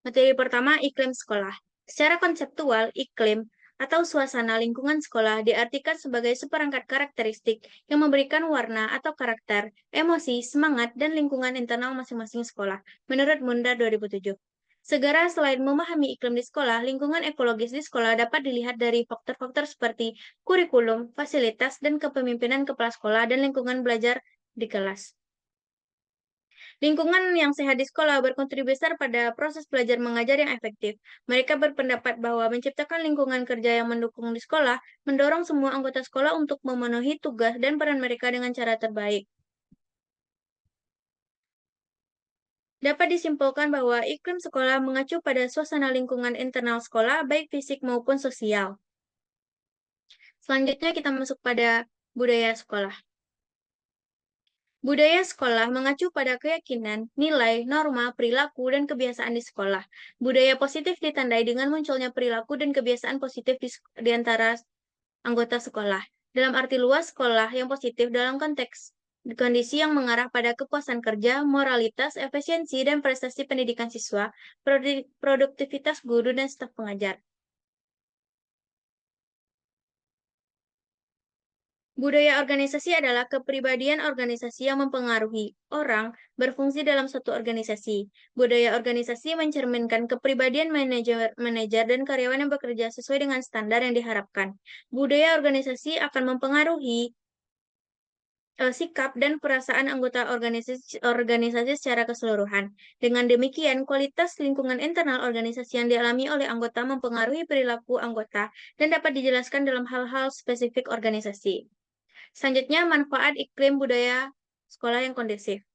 Speaker 1: Materi pertama, iklim sekolah. Secara konseptual, iklim atau suasana lingkungan sekolah diartikan sebagai seperangkat karakteristik yang memberikan warna atau karakter, emosi, semangat, dan lingkungan internal masing-masing sekolah, menurut Mundar 2007. Segera selain memahami iklim di sekolah, lingkungan ekologis di sekolah dapat dilihat dari faktor-faktor seperti kurikulum, fasilitas, dan kepemimpinan kepala sekolah dan lingkungan belajar di kelas. Lingkungan yang sehat di sekolah berkontribusi besar pada proses belajar mengajar yang efektif. Mereka berpendapat bahwa menciptakan lingkungan kerja yang mendukung di sekolah mendorong semua anggota sekolah untuk memenuhi tugas dan peran mereka dengan cara terbaik. Dapat disimpulkan bahwa iklim sekolah mengacu pada suasana lingkungan internal sekolah, baik fisik maupun sosial. Selanjutnya kita masuk pada budaya sekolah. Budaya sekolah mengacu pada keyakinan, nilai, norma, perilaku, dan kebiasaan di sekolah. Budaya positif ditandai dengan munculnya perilaku dan kebiasaan positif di antara anggota sekolah. Dalam arti luas, sekolah yang positif dalam konteks kondisi yang mengarah pada kepuasan kerja, moralitas, efisiensi, dan prestasi pendidikan siswa, produktivitas guru dan staf pengajar. Budaya organisasi adalah kepribadian organisasi yang mempengaruhi orang berfungsi dalam suatu organisasi. Budaya organisasi mencerminkan kepribadian manajer dan karyawan yang bekerja sesuai dengan standar yang diharapkan. Budaya organisasi akan mempengaruhi sikap dan perasaan anggota organisasi secara keseluruhan. Dengan demikian, kualitas lingkungan internal organisasi yang dialami oleh anggota mempengaruhi perilaku anggota dan dapat dijelaskan dalam hal-hal spesifik organisasi. Selanjutnya, manfaat iklim budaya sekolah yang kondusif.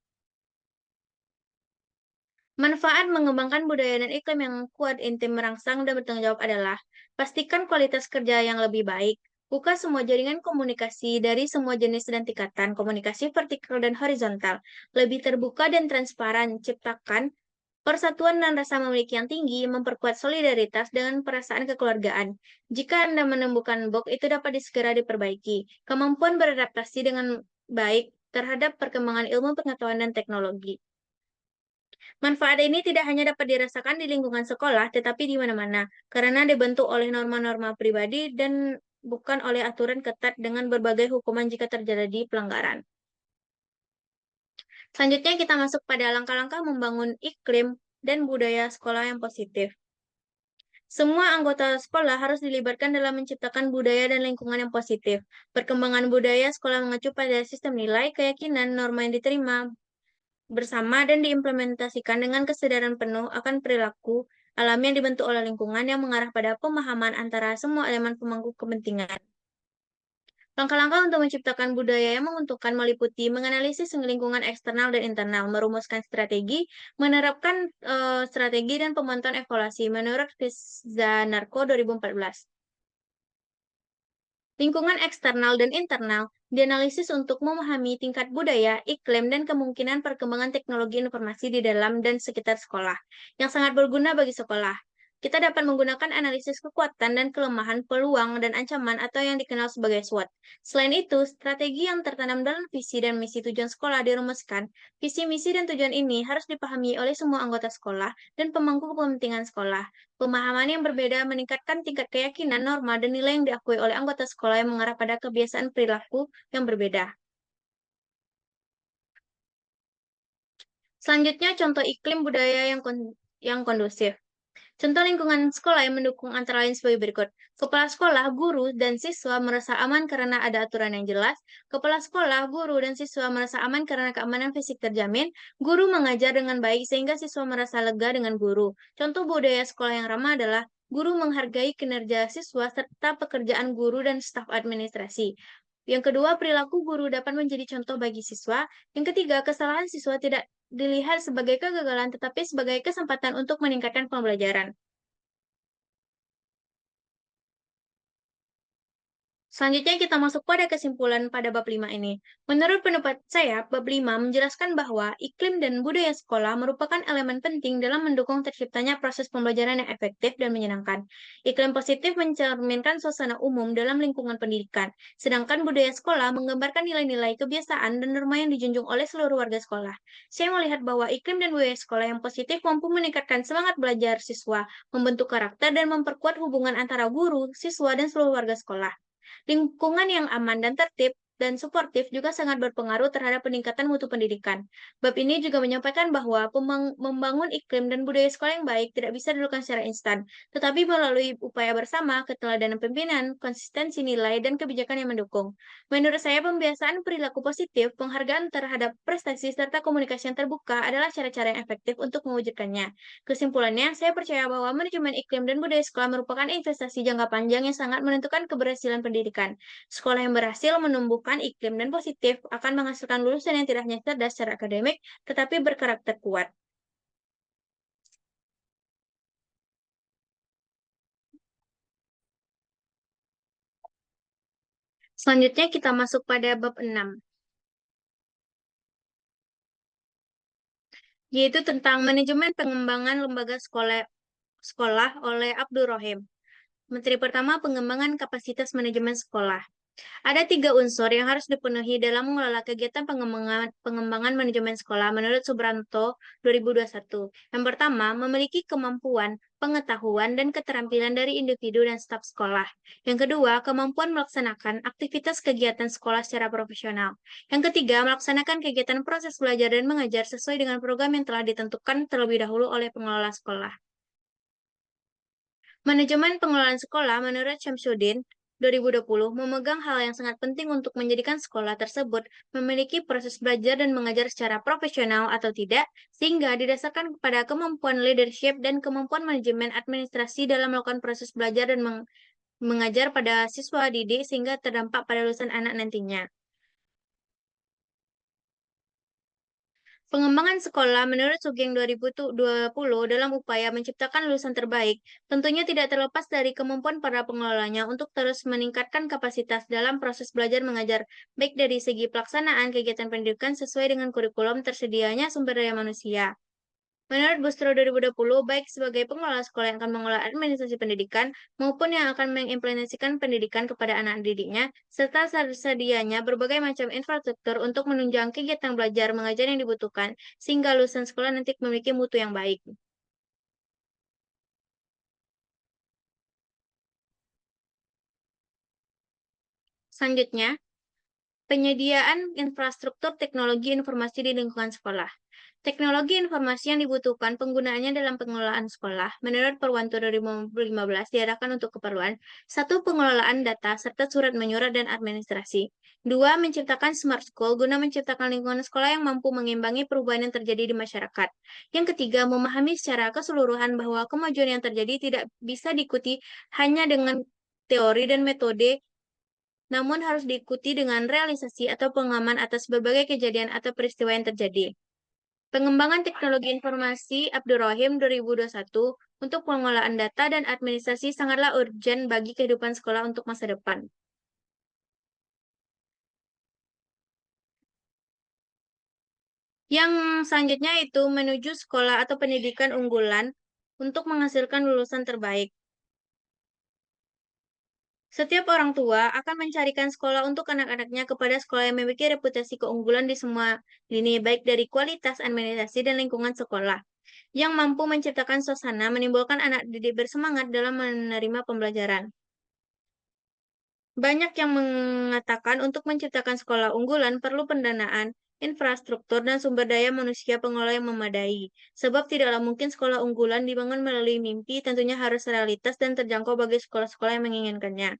Speaker 1: Manfaat mengembangkan budaya dan iklim yang kuat, intim, merangsang, dan bertanggung jawab adalah pastikan kualitas kerja yang lebih baik, buka semua jaringan komunikasi dari semua jenis dan tingkatan, komunikasi vertikal dan horizontal, lebih terbuka dan transparan, ciptakan Persatuan dan rasa memiliki yang tinggi memperkuat solidaritas dengan perasaan kekeluargaan. Jika Anda menemukan bug, itu dapat segera diperbaiki. Kemampuan beradaptasi dengan baik terhadap perkembangan ilmu pengetahuan dan teknologi. Manfaat ini tidak hanya dapat dirasakan di lingkungan sekolah, tetapi di mana-mana, karena dibentuk oleh norma-norma pribadi dan bukan oleh aturan ketat dengan berbagai hukuman jika terjadi pelanggaran. Selanjutnya kita masuk pada langkah-langkah membangun iklim dan budaya sekolah yang positif. Semua anggota sekolah harus dilibatkan dalam menciptakan budaya dan lingkungan yang positif. Perkembangan budaya sekolah mengacu pada sistem nilai, keyakinan, norma yang diterima bersama dan diimplementasikan dengan kesadaran penuh akan perilaku alami yang dibentuk oleh lingkungan yang mengarah pada pemahaman antara semua elemen pemangku kepentingan. Langkah-langkah untuk menciptakan budaya yang menguntungkan meliputi menganalisis lingkungan eksternal dan internal, merumuskan strategi, menerapkan strategi dan pemantauan evaluasi menurut Narko 2014. Lingkungan eksternal dan internal dianalisis untuk memahami tingkat budaya, iklim, dan kemungkinan perkembangan teknologi informasi di dalam dan sekitar sekolah, yang sangat berguna bagi sekolah. Kita dapat menggunakan analisis kekuatan dan kelemahan, peluang, dan ancaman atau yang dikenal sebagai SWOT. Selain itu, strategi yang tertanam dalam visi dan misi tujuan sekolah dirumuskan. Visi, misi, dan tujuan ini harus dipahami oleh semua anggota sekolah dan pemangku kepentingan sekolah. Pemahaman yang berbeda meningkatkan tingkat keyakinan, norma, dan nilai yang diakui oleh anggota sekolah yang mengarah pada kebiasaan perilaku yang berbeda. Selanjutnya, contoh iklim budaya yang kondusif. Contoh lingkungan sekolah yang mendukung antara lain sebagai berikut. Kepala sekolah, guru, dan siswa merasa aman karena ada aturan yang jelas. Kepala sekolah, guru, dan siswa merasa aman karena keamanan fisik terjamin. Guru mengajar dengan baik sehingga siswa merasa lega dengan guru. Contoh budaya sekolah yang ramah adalah guru menghargai kinerja siswa serta pekerjaan guru dan staf administrasi. Yang kedua, perilaku guru dapat menjadi contoh bagi siswa. Yang ketiga, kesalahan siswa tidak dilihat sebagai kegagalan tetapi sebagai kesempatan untuk meningkatkan pembelajaran. Selanjutnya kita masuk pada kesimpulan pada bab 5 ini. Menurut pendapat saya, bab 5 menjelaskan bahwa iklim dan budaya sekolah merupakan elemen penting dalam mendukung terciptanya proses pembelajaran yang efektif dan menyenangkan. Iklim positif mencerminkan suasana umum dalam lingkungan pendidikan, sedangkan budaya sekolah menggambarkan nilai-nilai, kebiasaan, dan norma yang dijunjung oleh seluruh warga sekolah. Saya melihat bahwa iklim dan budaya sekolah yang positif mampu meningkatkan semangat belajar siswa, membentuk karakter, dan memperkuat hubungan antara guru, siswa, dan seluruh warga sekolah. Lingkungan yang aman dan tertib dan suportif juga sangat berpengaruh terhadap peningkatan mutu pendidikan. Bab ini juga menyampaikan bahwa membangun iklim dan budaya sekolah yang baik tidak bisa dilakukan secara instan, tetapi melalui upaya bersama, keteladanan pimpinan, konsistensi nilai, dan kebijakan yang mendukung. Menurut saya, pembiasaan perilaku positif, penghargaan terhadap prestasi, serta komunikasi yang terbuka adalah cara-cara yang efektif untuk mewujudkannya. Kesimpulannya, saya percaya bahwa manajemen iklim dan budaya sekolah merupakan investasi jangka panjang yang sangat menentukan keberhasilan pendidikan. Sekolah yang berhasil menumbuhkan iklim dan positif akan menghasilkan lulusan yang tidak hanya cerdas secara akademik, tetapi berkarakter kuat. Selanjutnya kita masuk pada bab 6, yaitu tentang manajemen pengembangan lembaga sekolah oleh Abdul Rohim. Menteri pertama pengembangan kapasitas manajemen sekolah. Ada 3 unsur yang harus dipenuhi dalam mengelola kegiatan pengembangan manajemen sekolah menurut Subranto 2021. Yang pertama, memiliki kemampuan, pengetahuan, dan keterampilan dari individu dan staf sekolah. Yang kedua, kemampuan melaksanakan aktivitas kegiatan sekolah secara profesional. Yang ketiga, melaksanakan kegiatan proses belajar dan mengajar sesuai dengan program yang telah ditentukan terlebih dahulu oleh pengelola sekolah. Manajemen pengelolaan sekolah menurut Syamsuddin 2020 memegang hal yang sangat penting untuk menjadikan sekolah tersebut memiliki proses belajar dan mengajar secara profesional atau tidak, sehingga didasarkan kepada kemampuan leadership dan kemampuan manajemen administrasi dalam melakukan proses belajar dan mengajar pada siswa didik sehingga terdampak pada lulusan anak nantinya. Pengembangan sekolah menurut Sugeng 2020 dalam upaya menciptakan lulusan terbaik tentunya tidak terlepas dari kemampuan para pengelolanya untuk terus meningkatkan kapasitas dalam proses belajar mengajar, baik dari segi pelaksanaan kegiatan pendidikan sesuai dengan kurikulum tersedianya sumber daya manusia. Menurut Bustro 2020, baik sebagai pengelola sekolah yang akan mengelola administrasi pendidikan maupun yang akan mengimplementasikan pendidikan kepada anak didiknya, serta tersedianya berbagai macam infrastruktur untuk menunjang kegiatan belajar mengajar yang dibutuhkan, sehingga lulusan sekolah nanti memiliki mutu yang baik. Selanjutnya, penyediaan infrastruktur teknologi informasi di lingkungan sekolah. Teknologi informasi yang dibutuhkan penggunaannya dalam pengelolaan sekolah, menurut Perwanto 2015 diarahkan untuk keperluan satu pengelolaan data serta surat menyurat dan administrasi. Dua, menciptakan smart school guna menciptakan lingkungan sekolah yang mampu mengimbangi perubahan yang terjadi di masyarakat. Yang ketiga, memahami secara keseluruhan bahwa kemajuan yang terjadi tidak bisa diikuti hanya dengan teori dan metode, namun harus diikuti dengan realisasi atau pengaman atas berbagai kejadian atau peristiwa yang terjadi. Pengembangan teknologi informasi Abdurrahim 2021 untuk pengelolaan data dan administrasi sangatlah urgent bagi kehidupan sekolah untuk masa depan. Yang selanjutnya itu menuju sekolah atau pendidikan unggulan untuk menghasilkan lulusan terbaik. Setiap orang tua akan mencarikan sekolah untuk anak-anaknya kepada sekolah yang memiliki reputasi keunggulan di semua lini, baik dari kualitas administrasi dan lingkungan sekolah, yang mampu menciptakan suasana menimbulkan anak didik bersemangat dalam menerima pembelajaran. Banyak yang mengatakan untuk menciptakan sekolah unggulan perlu pendanaan, infrastruktur, dan sumber daya manusia pengelola yang memadai. Sebab tidaklah mungkin sekolah unggulan dibangun melalui mimpi, tentunya harus realitas dan terjangkau bagi sekolah-sekolah yang menginginkannya.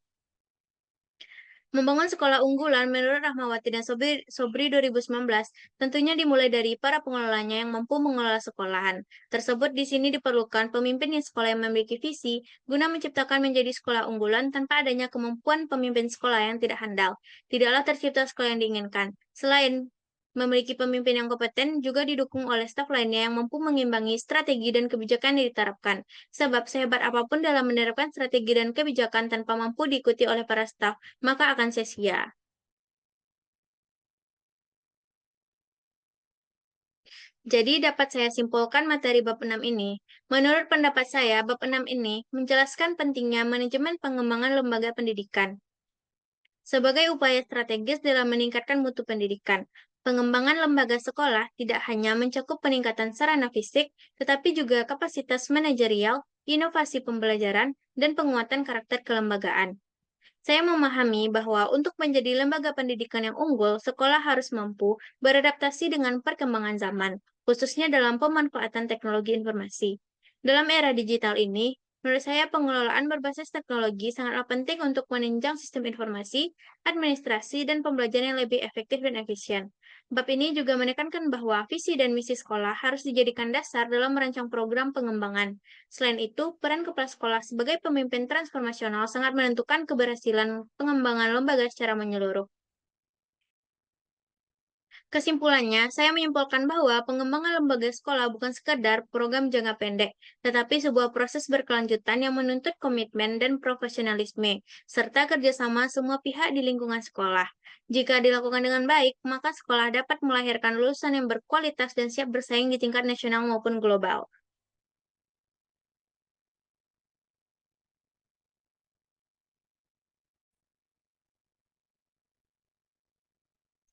Speaker 1: Membangun sekolah unggulan menurut Rahmawati dan Sobri 2019 tentunya dimulai dari para pengelolanya yang mampu mengelola sekolahan. Tersebut di sini diperlukan pemimpin yang sekolah yang memiliki visi guna menciptakan menjadi sekolah unggulan tanpa adanya kemampuan pemimpin sekolah yang tidak handal. Tidaklah tercipta sekolah yang diinginkan. Selain memiliki pemimpin yang kompeten juga didukung oleh staf lainnya yang mampu mengimbangi strategi dan kebijakan yang diterapkan. Sebab sehebat apapun dalam menerapkan strategi dan kebijakan tanpa mampu diikuti oleh para staf, maka akan sia-sia. Jadi dapat saya simpulkan materi bab 6 ini. Menurut pendapat saya, bab 6 ini menjelaskan pentingnya manajemen pengembangan lembaga pendidikan sebagai upaya strategis dalam meningkatkan mutu pendidikan. Pengembangan lembaga sekolah tidak hanya mencakup peningkatan sarana fisik, tetapi juga kapasitas manajerial, inovasi pembelajaran, dan penguatan karakter kelembagaan. Saya memahami bahwa untuk menjadi lembaga pendidikan yang unggul, sekolah harus mampu beradaptasi dengan perkembangan zaman, khususnya dalam pemanfaatan teknologi informasi. Dalam era digital ini, menurut saya pengelolaan berbasis teknologi sangatlah penting untuk menunjang sistem informasi, administrasi, dan pembelajaran yang lebih efektif dan efisien. Bab ini juga menekankan bahwa visi dan misi sekolah harus dijadikan dasar dalam merancang program pengembangan. Selain itu, peran kepala sekolah sebagai pemimpin transformasional sangat menentukan keberhasilan pengembangan lembaga secara menyeluruh. Kesimpulannya, saya menyimpulkan bahwa pengembangan lembaga sekolah bukan sekadar program jangka pendek, tetapi sebuah proses berkelanjutan yang menuntut komitmen dan profesionalisme, serta kerjasama semua pihak di lingkungan sekolah. Jika dilakukan dengan baik, maka sekolah dapat melahirkan lulusan yang berkualitas dan siap bersaing di tingkat nasional maupun global.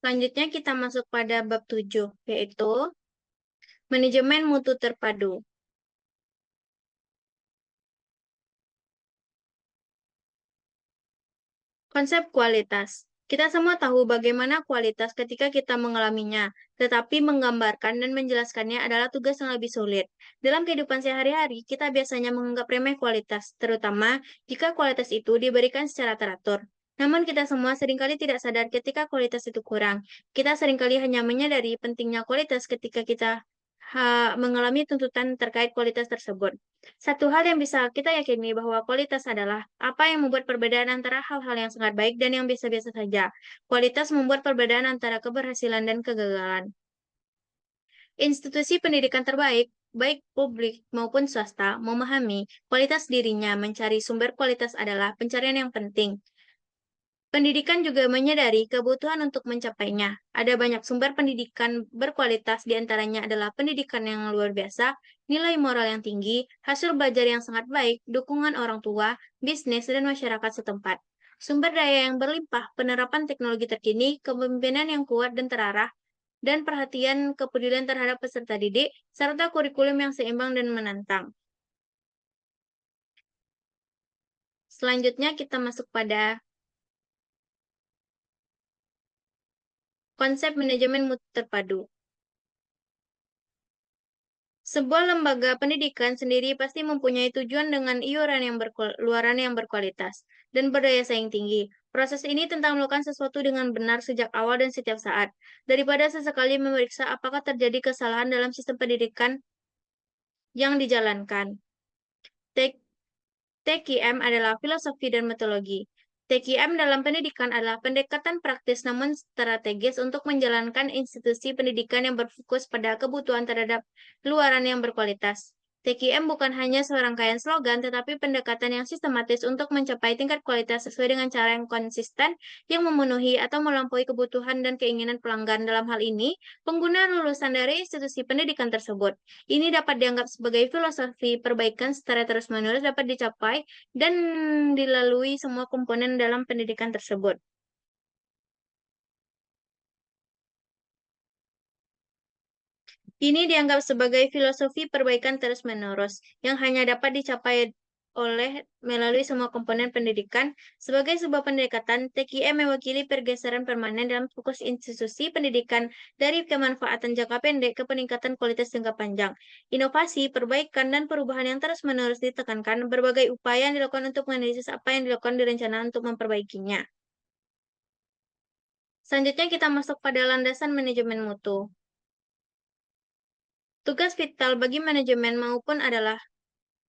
Speaker 1: Selanjutnya kita masuk pada bab 7, yaitu manajemen mutu terpadu. Konsep kualitas. Kita semua tahu bagaimana kualitas ketika kita mengalaminya, tetapi menggambarkan dan menjelaskannya adalah tugas yang lebih sulit. Dalam kehidupan sehari-hari, kita biasanya menganggap remeh kualitas, terutama jika kualitas itu diberikan secara teratur. Namun kita semua seringkali tidak sadar ketika kualitas itu kurang. Kita seringkali hanya menyadari pentingnya kualitas ketika kita mengalami tuntutan terkait kualitas tersebut. Satu hal yang bisa kita yakini bahwa kualitas adalah apa yang membuat perbedaan antara hal-hal yang sangat baik dan yang biasa-biasa saja. Kualitas membuat perbedaan antara keberhasilan dan kegagalan. Institusi pendidikan terbaik, baik publik maupun swasta, memahami kualitas dirinya mencari sumber kualitas adalah pencarian yang penting. Pendidikan juga menyadari kebutuhan untuk mencapainya. Ada banyak sumber pendidikan berkualitas, di antaranya adalah pendidikan yang luar biasa, nilai moral yang tinggi, hasil belajar yang sangat baik, dukungan orang tua, bisnis, dan masyarakat setempat. Sumber daya yang berlimpah, penerapan teknologi terkini, kepemimpinan yang kuat dan terarah, dan perhatian kepedulian terhadap peserta didik, serta kurikulum yang seimbang dan menantang. Selanjutnya kita masuk pada konsep manajemen mutu terpadu. Sebuah lembaga pendidikan sendiri pasti mempunyai tujuan dengan luaran yang berkualitas dan berdaya saing tinggi. Proses ini tentang melakukan sesuatu dengan benar sejak awal dan setiap saat, daripada sesekali memeriksa apakah terjadi kesalahan dalam sistem pendidikan yang dijalankan. TQM adalah filosofi dan metodologi. TQM dalam pendidikan adalah pendekatan praktis namun strategis untuk menjalankan institusi pendidikan yang berfokus pada kebutuhan terhadap luaran yang berkualitas. TQM bukan hanya serangkaian slogan, tetapi pendekatan yang sistematis untuk mencapai tingkat kualitas sesuai dengan cara yang konsisten, yang memenuhi atau melampaui kebutuhan dan keinginan pelanggan. Dalam hal ini, pengguna lulusan dari institusi pendidikan tersebut. Ini dapat dianggap sebagai filosofi perbaikan secara terus-menerus dapat dicapai dan dilalui semua komponen dalam pendidikan tersebut. Ini dianggap sebagai filosofi perbaikan terus-menerus yang hanya dapat dicapai melalui semua komponen pendidikan. Sebagai sebuah pendekatan, TQM mewakili pergeseran permanen dalam fokus institusi pendidikan dari kemanfaatan jangka pendek ke peningkatan kualitas jangka panjang. Inovasi, perbaikan, dan perubahan yang terus-menerus ditekankan, berbagai upaya yang dilakukan untuk menganalisis apa yang dilakukan direncanakan untuk memperbaikinya. Selanjutnya kita masuk pada landasan manajemen mutu. Tugas vital bagi manajemen maupun adalah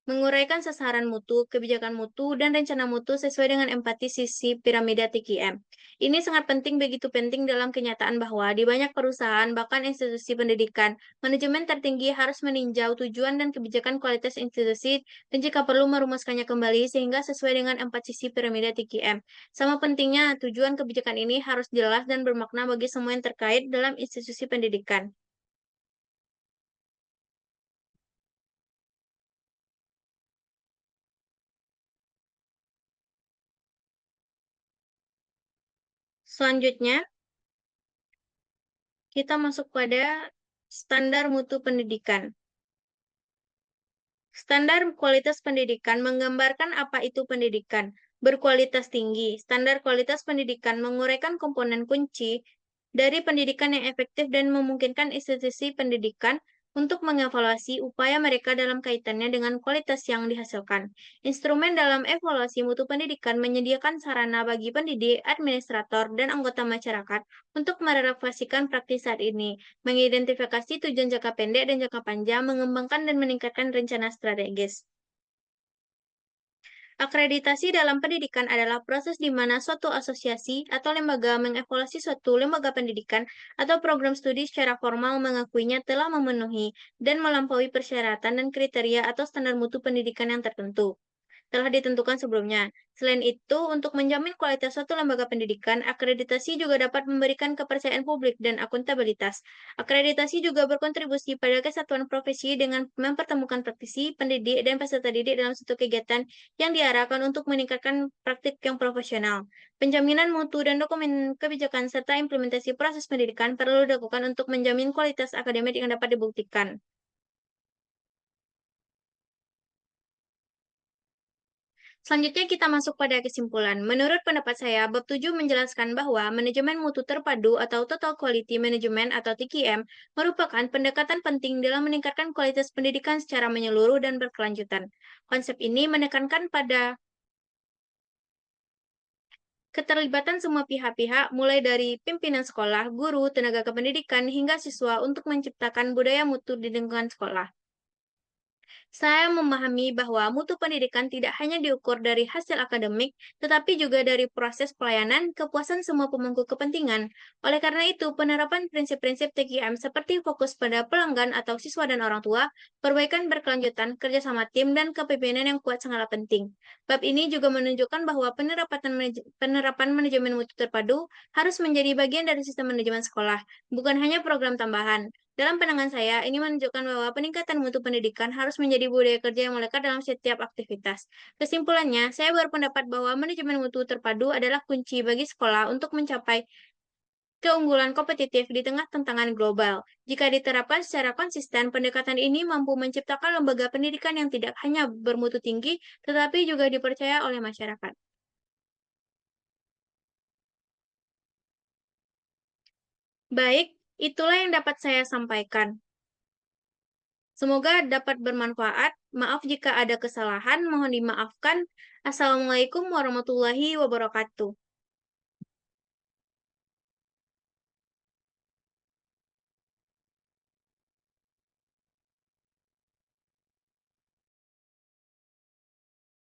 Speaker 1: menguraikan sasaran mutu, kebijakan mutu, dan rencana mutu sesuai dengan empati sisi piramida TQM. Ini sangat penting, begitu penting dalam kenyataan bahwa di banyak perusahaan, bahkan institusi pendidikan, manajemen tertinggi harus meninjau tujuan dan kebijakan kualitas institusi dan jika perlu merumuskannya kembali sehingga sesuai dengan empat sisi piramida TQM. Sama pentingnya, tujuan kebijakan ini harus jelas dan bermakna bagi semua yang terkait dalam institusi pendidikan. Selanjutnya, kita masuk pada standar mutu pendidikan. Standar kualitas pendidikan menggambarkan apa itu pendidikan berkualitas tinggi. Standar kualitas pendidikan menguraikan komponen kunci dari pendidikan yang efektif dan memungkinkan institusi pendidikan untuk mengevaluasi upaya mereka dalam kaitannya dengan kualitas yang dihasilkan. Instrumen dalam evaluasi mutu pendidikan menyediakan sarana bagi pendidik, administrator, dan anggota masyarakat untuk merefleksikan praktis saat ini, mengidentifikasi tujuan jangka pendek dan jangka panjang, mengembangkan dan meningkatkan rencana strategis. Akreditasi dalam pendidikan adalah proses di mana suatu asosiasi atau lembaga mengevaluasi suatu lembaga pendidikan atau program studi secara formal mengakuinya telah memenuhi dan melampaui persyaratan dan kriteria atau standar mutu pendidikan yang tertentu telah ditentukan sebelumnya. Selain itu, untuk menjamin kualitas suatu lembaga pendidikan, akreditasi juga dapat memberikan kepercayaan publik dan akuntabilitas. Akreditasi juga berkontribusi pada kesatuan profesi dengan mempertemukan praktisi, pendidik, dan peserta didik dalam satu kegiatan yang diarahkan untuk meningkatkan praktik yang profesional. Penjaminan mutu dan dokumen kebijakan serta implementasi proses pendidikan perlu dilakukan untuk menjamin kualitas akademik yang dapat dibuktikan. Selanjutnya kita masuk pada kesimpulan. Menurut pendapat saya, bab 7 menjelaskan bahwa manajemen mutu terpadu atau Total Quality Management atau TQM merupakan pendekatan penting dalam meningkatkan kualitas pendidikan secara menyeluruh dan berkelanjutan. Konsep ini menekankan pada keterlibatan semua pihak-pihak, mulai dari pimpinan sekolah, guru, tenaga kependidikan, hingga siswa untuk menciptakan budaya mutu di lingkungan sekolah. Saya memahami bahwa mutu pendidikan tidak hanya diukur dari hasil akademik, tetapi juga dari proses pelayanan kepuasan semua pemangku kepentingan. Oleh karena itu, penerapan prinsip-prinsip TQM seperti fokus pada pelanggan atau siswa dan orang tua, perbaikan berkelanjutan, kerjasama tim, dan kepemimpinan yang kuat sangatlah penting. Bab ini juga menunjukkan bahwa penerapan manajemen mutu terpadu harus menjadi bagian dari sistem manajemen sekolah, bukan hanya program tambahan. Dalam pandangan saya, ini menunjukkan bahwa peningkatan mutu pendidikan harus menjadi budaya kerja yang melekat dalam setiap aktivitas. Kesimpulannya, saya berpendapat bahwa manajemen mutu terpadu adalah kunci bagi sekolah untuk mencapai keunggulan kompetitif di tengah tantangan global. Jika diterapkan secara konsisten, pendekatan ini mampu menciptakan lembaga pendidikan yang tidak hanya bermutu tinggi, tetapi juga dipercaya oleh masyarakat. Baik, itulah yang dapat saya sampaikan. Semoga dapat bermanfaat. Maaf jika ada kesalahan, mohon dimaafkan. Assalamualaikum warahmatullahi wabarakatuh.